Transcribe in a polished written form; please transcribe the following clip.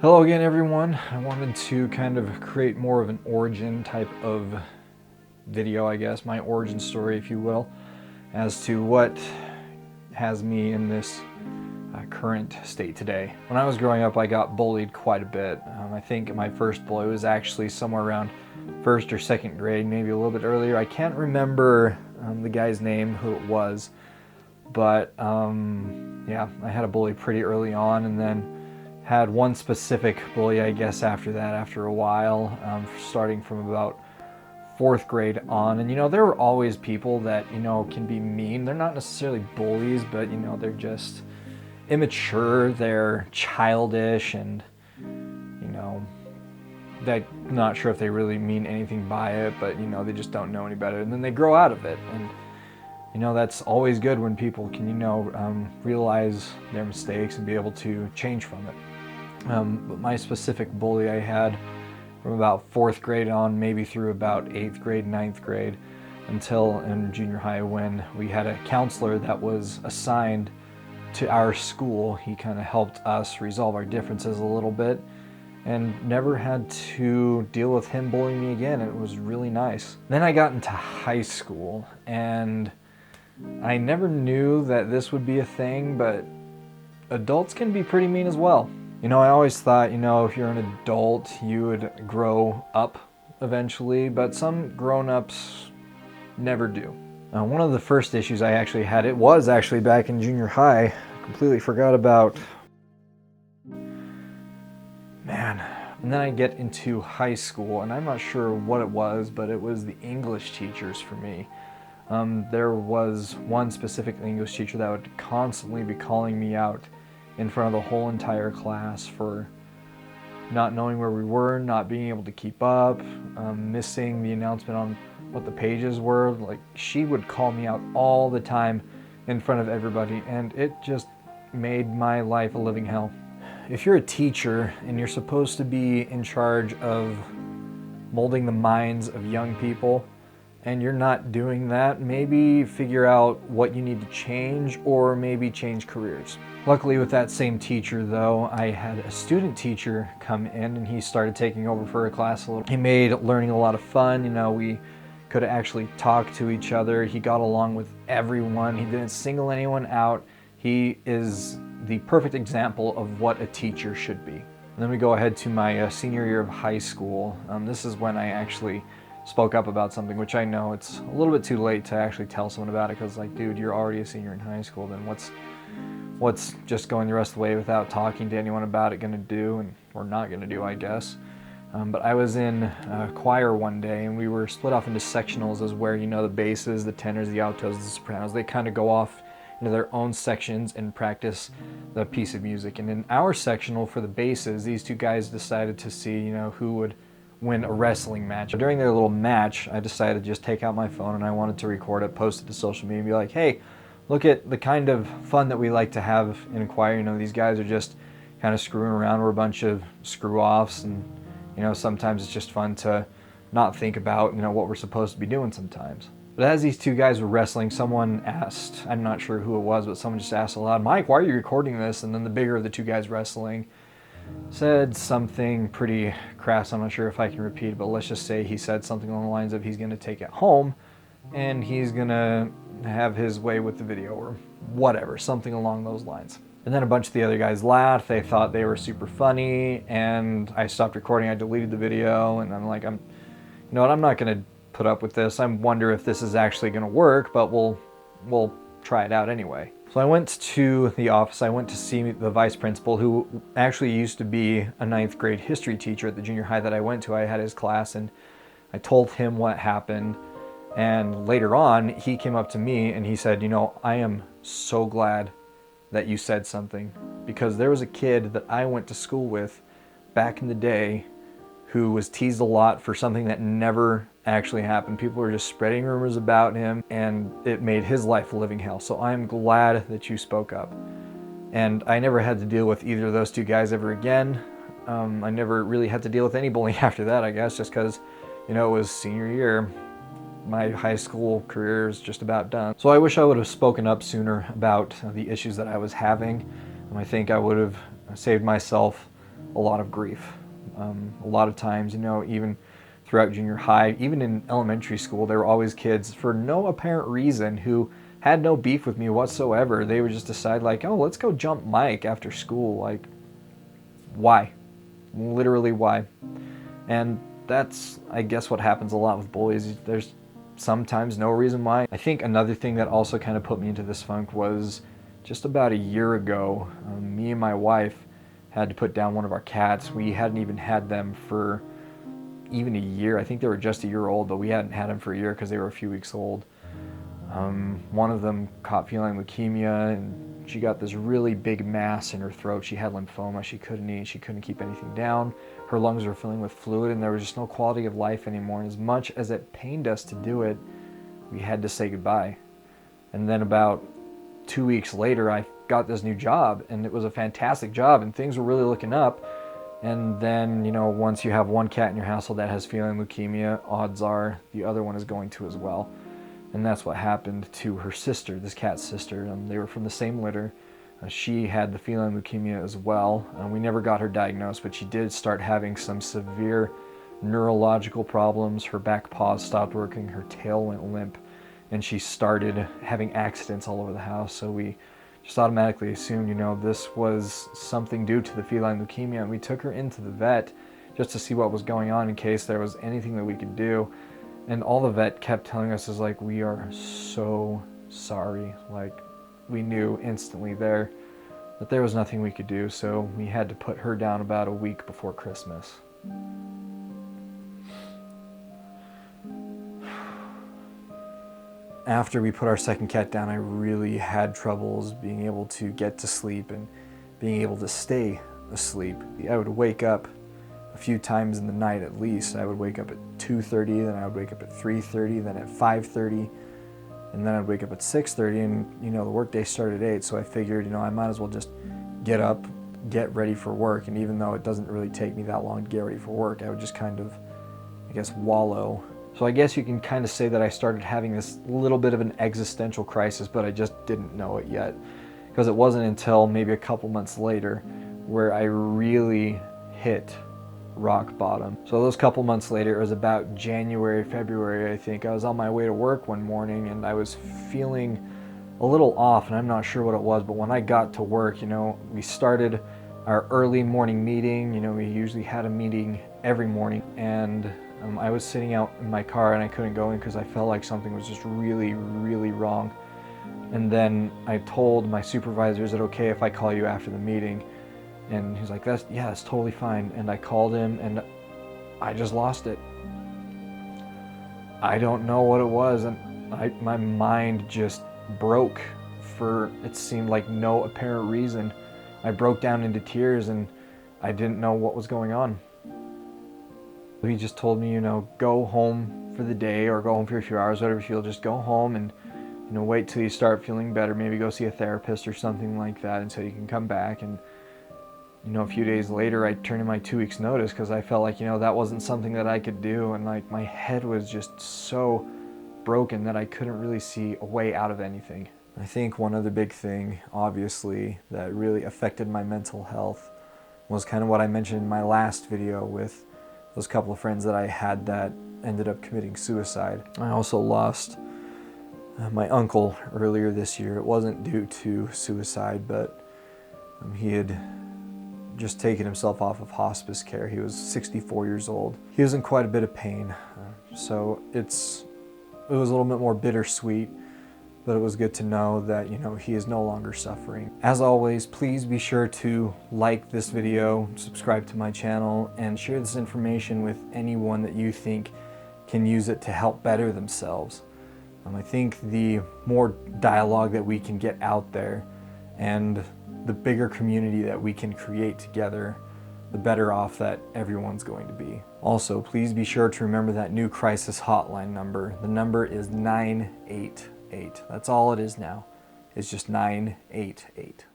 Hello again, everyone. I wanted to kind of create more of an origin type of video, I guess, my origin story, if you will, as to what has me in this current state today. When I was growing up, I got bullied quite a bit. I think my first bully was actually somewhere around first or second grade, maybe a little bit earlier. I can't remember the guy's name, who it was, but yeah, I had a bully pretty early on, and then had one specific bully, I guess, after that, after a while, starting from about fourth grade on. And there were always people that can be mean. They're not necessarily bullies, but they're just immature, they're childish, and they're not sure if they really mean anything by it, but they just don't know any better, and then they grow out of it. And that's always good when people can realize their mistakes and be able to change from it. But my specific bully I had from about fourth grade on, maybe through about eighth grade, ninth grade, until in junior high when we had a counselor that was assigned to our school. He kind of helped us resolve our differences a little bit, and never had to deal with him bullying me again. It was really nice. Then I got into high school, and I never knew that this would be a thing, but adults can be pretty mean as well. I always thought, if you're an adult, you would grow up eventually, but some grown-ups never do. One of the first issues I actually had, it was actually back in junior high. I completely forgot about. Man. And then I get into high school, and I'm not sure what it was, but it was the English teachers for me. There was one specific English teacher that would constantly be calling me out in front of the whole entire class for not knowing where we were, not being able to keep up, missing the announcement on what the pages were. Like, she would call me out all the time in front of everybody, and it just made my life a living hell. If you're a teacher and you're supposed to be in charge of molding the minds of young people, and you're not doing that, maybe figure out what you need to change, or maybe change careers. Luckily, with that same teacher though, I had a student teacher come in, and he started taking over for a class a little. He made learning a lot of fun. We could actually talk to each other. He got along with everyone. He didn't single anyone out. He is the perfect example of what a teacher should be. And then we go ahead to my senior year of high school. This is when I actually spoke up about something, which I know it's a little bit too late to actually tell someone about it, because like, dude, you're already a senior in high school, then what's just going the rest of the way without talking to anyone about it gonna do, or not gonna do, I guess. But I was in choir one day, and we were split off into sectionals, as where the basses, the tenors, the altos, the sopranos, they kind of go off into their own sections and practice the piece of music. And in our sectional for the basses, these two guys decided to see who would win a wrestling match. During their little match, I decided to just take out my phone, and I wanted to record it, post it to social media, and be like, hey, look at the kind of fun that we like to have in a choir. These guys are just kind of screwing around. We're a bunch of screw-offs, and sometimes it's just fun to not think about what we're supposed to be doing sometimes. But as these two guys were wrestling, someone asked, I'm not sure who it was, but someone just asked aloud, Mike, why are you recording this? And then the bigger of the two guys wrestling said something pretty crass. I'm not sure if I can repeat it, but let's just say he said something along the lines of, he's going to take it home and he's going to have his way with the video, or whatever, something along those lines. And then a bunch of the other guys laughed. They thought they were super funny, and I stopped recording. I deleted the video, and I'm like, you know what, I'm not going to put up with this. I wonder if this is actually going to work, but we'll try it out anyway. So I went to the office. I went to see the vice principal, who actually used to be a ninth grade history teacher at the junior high that I went to. I had his class, and I told him what happened. And later on, he came up to me and he said, I am so glad that you said something, because there was a kid that I went to school with back in the day who was teased a lot for something that never actually happened. People were just spreading rumors about him, and it made his life a living hell. So I'm glad that you spoke up. And I never had to deal with either of those two guys ever again. I never really had to deal with any bullying after that, I guess, just because, it was senior year. My high school career is just about done. So I wish I would have spoken up sooner about the issues that I was having. I think I would have saved myself a lot of grief. A lot of times, you know, even throughout junior high, even in elementary school, there were always kids for no apparent reason who had no beef with me whatsoever. They would just decide like, oh, let's go jump Mike after school. Like, why? Literally why? And that's, I guess, what happens a lot with bullies. There's sometimes no reason why. I think another thing that also kind of put me into this funk was just about a year ago, me and my wife had to put down one of our cats. We hadn't even had them for even a year. I think they were just a year old, but we hadn't had them for a year because they were a few weeks old. One of them caught feline leukemia, and she got this really big mass in her throat. She had lymphoma. She couldn't eat. She couldn't keep anything down. Her lungs were filling with fluid, and there was just no quality of life anymore. And as much as it pained us to do it, we had to say goodbye. And then about 2 weeks later, I got this new job, and it was a fantastic job, and things were really looking up. And then, you know, once you have one cat in your household that has feline leukemia, odds are the other one is going to as well. And that's what happened to her sister, this cat's sister. They were from the same litter. She had the feline leukemia as well. We never got her diagnosed, but she did start having some severe neurological problems. Her back paws stopped working, her tail went limp, and she started having accidents all over the house. So we just automatically assumed, you know, this was something due to the feline leukemia, and we took her into the vet just to see what was going on in case there was anything that we could do. And all the vet kept telling us is like, we are so sorry. Like, we knew instantly there that there was nothing we could do, so we had to put her down about a week before Christmas. After we put our second cat down, I really had troubles being able to get to sleep and being able to stay asleep. I would wake up a few times in the night at least. I would wake up at 2:30, then I would wake up at 3:30, then at 5:30, and then I'd wake up at 6:30, and, you know, the workday started at 8, so I figured, you know, I might as well just get up, get ready for work. And even though it doesn't really take me that long to get ready for work, I would just kind of, I guess, wallow. So I guess you can kind of say that I started having this little bit of an existential crisis, but I just didn't know it yet, because it wasn't until maybe a couple months later where I really hit rock bottom. So those couple months later, it was about January, February, I think. I was on my way to work one morning, and I was feeling a little off, and I'm not sure what it was, but when I got to work, you know, we started our early morning meeting. You know, we usually had a meeting every morning, and I was sitting out in my car, and I couldn't go in because I felt like something was just really, really wrong. And then I told my supervisor, is it okay if I call you after the meeting? And he's like, that's totally fine. And I called him, and I just lost it. I don't know what it was, and my mind just broke for, it seemed like, no apparent reason. I broke down into tears, and I didn't know what was going on. He just told me, you know, go home for the day, or go home for a few hours, whatever you feel, just go home and, you know, wait till you start feeling better, maybe go see a therapist or something like that until you can come back. And, you know, a few days later, I turned in my 2 weeks notice because I felt like, you know, that wasn't something that I could do. And like, my head was just so broken that I couldn't really see a way out of anything. I think one other big thing, obviously, that really affected my mental health was kind of what I mentioned in my last video with those couple of friends that I had that ended up committing suicide. I also lost my uncle earlier this year. It wasn't due to suicide, but he had just taken himself off of hospice care. He was 64 years old. He was in quite a bit of pain, so it was a little bit more bittersweet, but it was good to know that, you know, he is no longer suffering. As always, please be sure to like this video, subscribe to my channel, and share this information with anyone that you think can use it to help better themselves. I think the more dialogue that we can get out there and the bigger community that we can create together, the better off that everyone's going to be. Also, please be sure to remember that new crisis hotline number. The number is 988. That's all it is now. It's just 988.